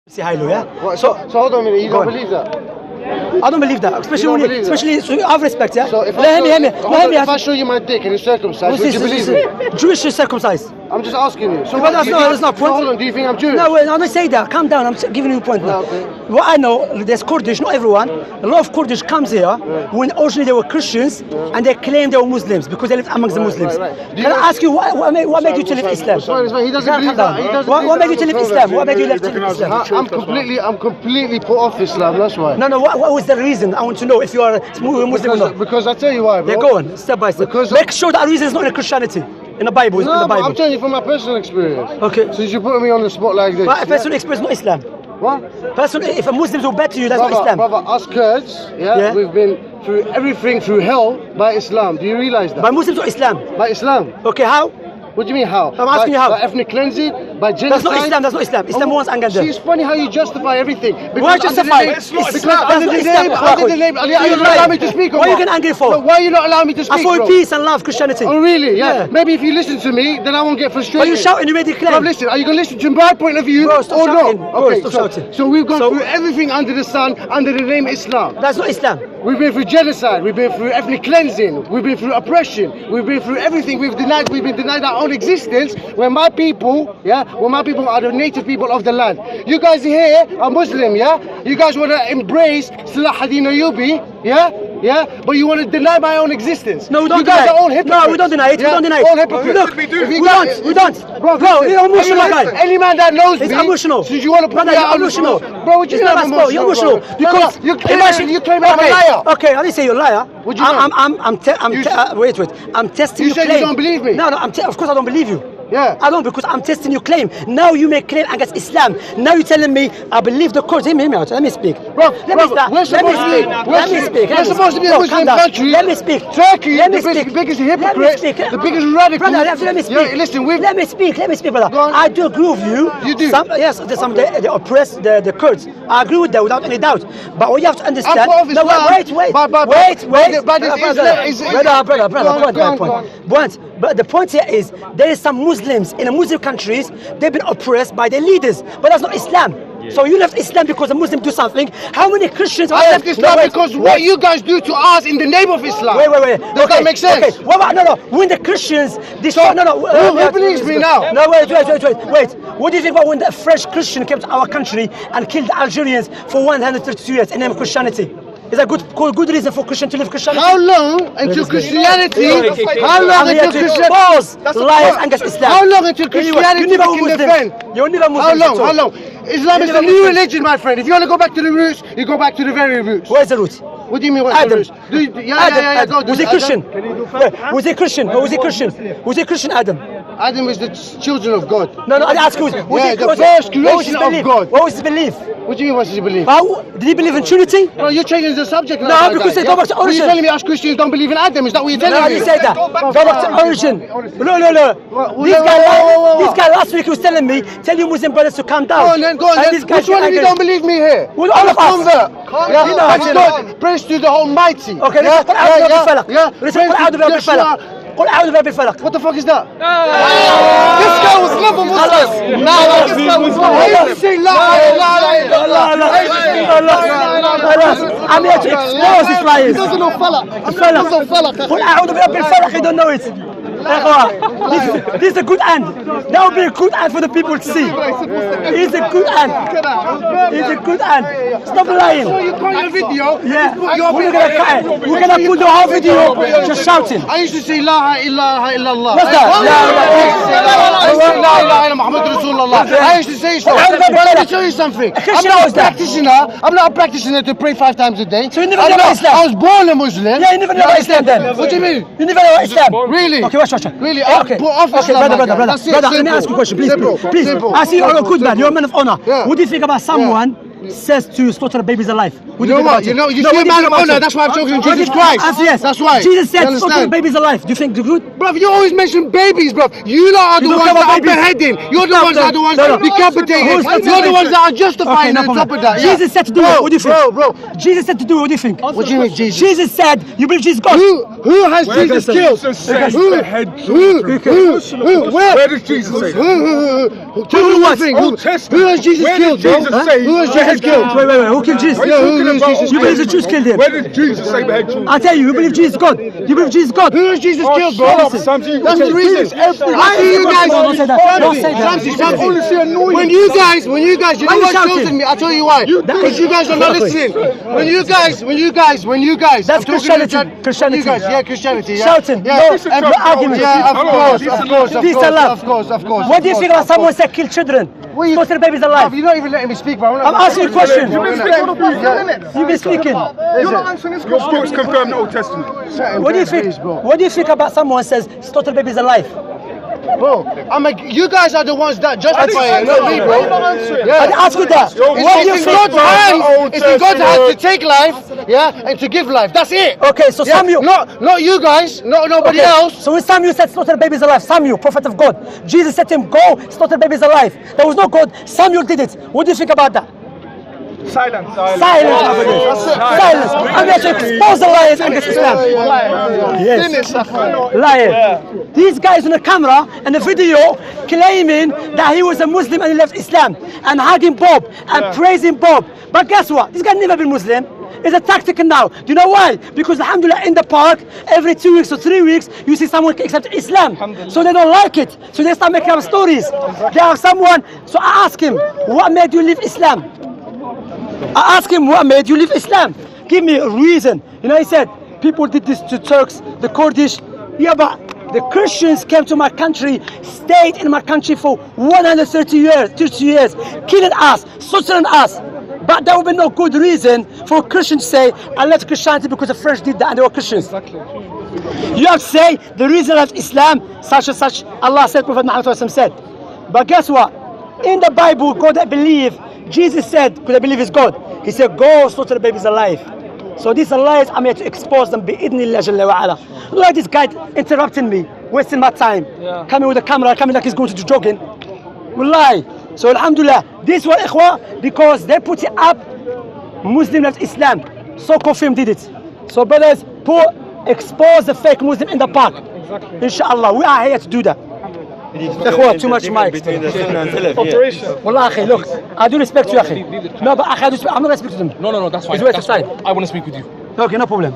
Say hi, Lou, yeah? Right, so hold on a minute, you don't believe that? I don't believe that, especially I have respect, yeah? So if I show you my dick and it's circumcised, would you believe me? Jewish is circumcised. I'm just asking you. So But that's not point. Hold on, do you think I'm Jewish? No, wait, I'm not saying that. Calm down, I'm giving you a point now. Okay. What I know, there's Kurdish, not everyone. A lot of Kurdish comes here when originally they were Christians and they claimed they were Muslims because they lived amongst the Muslims. right. Can I ask you, what made you to leave Islam? He doesn't believe that. What made you to leave Islam? What made you leave Islam? I'm completely put off Islam, that's why. No, what was the reason? I want to know if you are a Muslim or not. Because I'll tell you why, bro. Yeah, go on, step by step. Because make sure that reason is not in Christianity. In the Bible, it's in the Bible. I'm telling you from my personal experience. Okay. Since you're putting me on the spot like this. But a personal experience, not Islam. What? Personal, if a Muslim will bet to you, that's not Islam. Brother, us Kurds, we've been through everything through hell by Islam. Do you realize that? By Muslims or Islam? By Islam. Okay, how? What do you mean how? I'm asking you how. By ethnic cleansing, by genocide. That's not Islam. Islam wants anger. See, it's funny how you justify everything. Why justify? Because under the name, are you not allowing me to speak? What are you getting angry for? No, why are you not allowing me to speak? I thought peace and love, Christianity. Oh really? Yeah. Maybe if you listen to me, then I won't get frustrated. Are you shouting? You made it clear. Bro, listen, are you going to listen to my point of view or not? Okay, stop shouting. So we've gone through everything under the sun, under the name Islam. That's not Islam. We've been through genocide, we've been through ethnic cleansing, we've been through oppression, we've been through everything. We've been denied our own existence when my people are the native people of the land. You guys here are Muslim, yeah? You guys want to embrace Salah ad-Din Ayyubi, yeah? But you want to deny my own existence. No, we don't you deny guys it. are all hypocrites. No, we don't deny it. Yeah? We don't deny it. All hypocrites. Look, we don't. Bro, you're emotional guy. Any man that knows it's me, emotional. Since you want to put me out emotional. Bro, what you mean I'm emotional? You're emotional. Because you claim I'm a liar. Okay, I didn't say you're a liar. What do you mean? Wait. I'm testing you your claim. You said you don't believe me. No, of course I don't believe you. Yeah. I don't, because I'm testing your claim. Now you make claim against Islam. Now you're telling me I believe the Kurds. Hear me out. Let me speak. Bro, we're supposed to be a Muslim country. Let me speak. Turkey, the biggest hypocrite, the biggest radical. Brother, let me speak. Yeah, listen, let me speak, brother. I do agree with you. You do? Yes, they oppress the Kurds. I agree with that without any doubt. But what you have to understand. Wait. But the point here is there is some Muslims in the Muslim countries, they've been oppressed by their leaders, but that's not Islam. So you left Islam because a Muslim do something. How many Christians I left Islam because what you guys do to us in the name of Islam. Wait. Does that make sense? Okay. No. When the Christians destroy, who believes me now? No, wait. What do you think about when the French Christian came to our country and killed the Algerians for 132 years in the name of Christianity? Is that good reason for Christian to live Christianity? How long until Christianity? How long until Christianity? Lies against Islam. How long until Christianity can defend? You're never Muslim. How long? Islam is a new religion, my friend. If you want to go back to the roots, you go back to the very roots. Where's the roots? What do you mean? Where's the roots? Go. Was he Christian? Was he Christian? Adam. Adam is the children of God. No, I ask you. The first creation of God. What was his belief? What do you mean, what's his belief? Did he believe in Trinity? No, you're changing the subject now. No, because they go back to origin. You're telling me us Christians don't believe in Adam. Is that what you're telling me? No, I didn't say that. Go back to origin. No. This guy last week was telling me, tell your Muslim brothers to calm down. Go on then. Which one of you don't believe me here? All of us. Praise to the Almighty. Okay, let's put out the falaq. What the fuck is that? This guy was never Muslim. This guy was I'm here to expose this lies. He doesn't know falaq. قل أعوذ برب الفلق. You don't know it. This is a good end. That would be a good end for the people to see. It's a good end. Stop lying. So you cut your video? Yeah. We're gonna cut it. We're gonna put the whole video just shouting. I used to say La ilaha illallah. What's that? La ilaha illallah Muhammad Rasulullah. I used to say so. But let me tell you something. I'm not a practitioner to pray 5 times a day. So you never know Islam? I was born a Muslim. Yeah, you never know Islam then. What do you mean? You never know Islam? Really? Okay, watch. Really? Okay, brother. That's it. Let me ask you a question, please. I see you're a good man. You're a man of honor. Yeah. What do you think about someone says to slaughter babies alive. You know what? You see a man of honor. That's why I'm talking to Jesus Christ. Yes. That's why. Jesus said slaughter babies alive. Do you think they're good? Bro, you always mention babies, bro. You lot are the ones that are beheading. You're the ones that are the ones that are decapitating. You're the ones that are justifying on top of that. Jesus said to do it. What do you think? Bro. Jesus said to do it. What do you think? What do you mean, Jesus? Jesus said, you believe Jesus God? Who has Jesus killed? Where does Jesus say? Tell me one thing. Who has Jesus killed, bro? Who has Jesus killed? Wait. Who killed Jesus? You believe the Jews killed him? Where did Jesus say behead children? I tell you believe Jesus God. You believe Jesus God? Who has Jesus killed, bro? That's the reason. I see you guys. Don't say that. Don't say that. Shamsi. When you guys, you know what shouting me? I'll tell you why. Because you guys are not listening. When you guys. That's Christianity. You guys, yeah, Christianity. Yeah. Shouting. Yeah. No argument. Yeah, Peace and love. Of course. What do you think about someone said kill children? Slaughter babies alive? You're not even letting me speak, bro. I'm asking you a question. You've been speaking. You're not answering this question. Your books confirm the Old Testament. What do you think? What do you think about someone says slaughter babies alive? Bro, you guys are the ones that justify it, not me, bro. I ask you that. What do you think? It's in God's hands to take life, yeah, and to give life. That's it. Okay, so Samuel. Not you guys, nobody else. So when Samuel said slaughter babies alive, Samuel, prophet of God, Jesus said to him, go slaughter babies alive. There was no God. Samuel did it. What do you think about that? Silence. Silence. I'm here to expose the liars against Islam. Yes. Liar. These guys on the camera and the video claiming that he was a Muslim and he left Islam and hugging Bob and praising Bob. But guess what? This guy never been Muslim. It's a tactic now. Do you know why? Because alhamdulillah in the park every 2 weeks or 3 weeks you see someone accept Islam. So they don't like it. So they start making up stories. They have someone. So I ask him, what made you leave Islam? I asked him, what made you leave Islam? Give me a reason. You know, he said, people did this to Turks, the Kurdish. Yeah, but the Christians came to my country, stayed in my country for 130 years, killing us, slaughtering us. But there will be no good reason for a Christian to say, I left Christianity because the French did that and they were Christians. Exactly. You have to say, the reason I left Islam, such and such, Allah said, Prophet Muhammad said. But guess what? In the Bible, God I believe, Jesus said, because I believe is God, he said, go slaughter the babies alive. So these are lies, I'm here to expose them. Like this guy interrupting me, wasting my time, coming with a camera, coming like he's going to do jogging. Wallahi. So alhamdulillah, this one ikhwa, because they put it up, Muslim left Islam. So Kofim did it. So brothers, expose the fake Muslim in the park. Exactly. Inshallah, we are here to do that. Ikhwa, too much mic. Wallah, akhi, look, I do respect you, akhi. No, but akhi, I'm not respecting them. No, that's fine. It's way to side. I want to speak with you. Okay, no problem.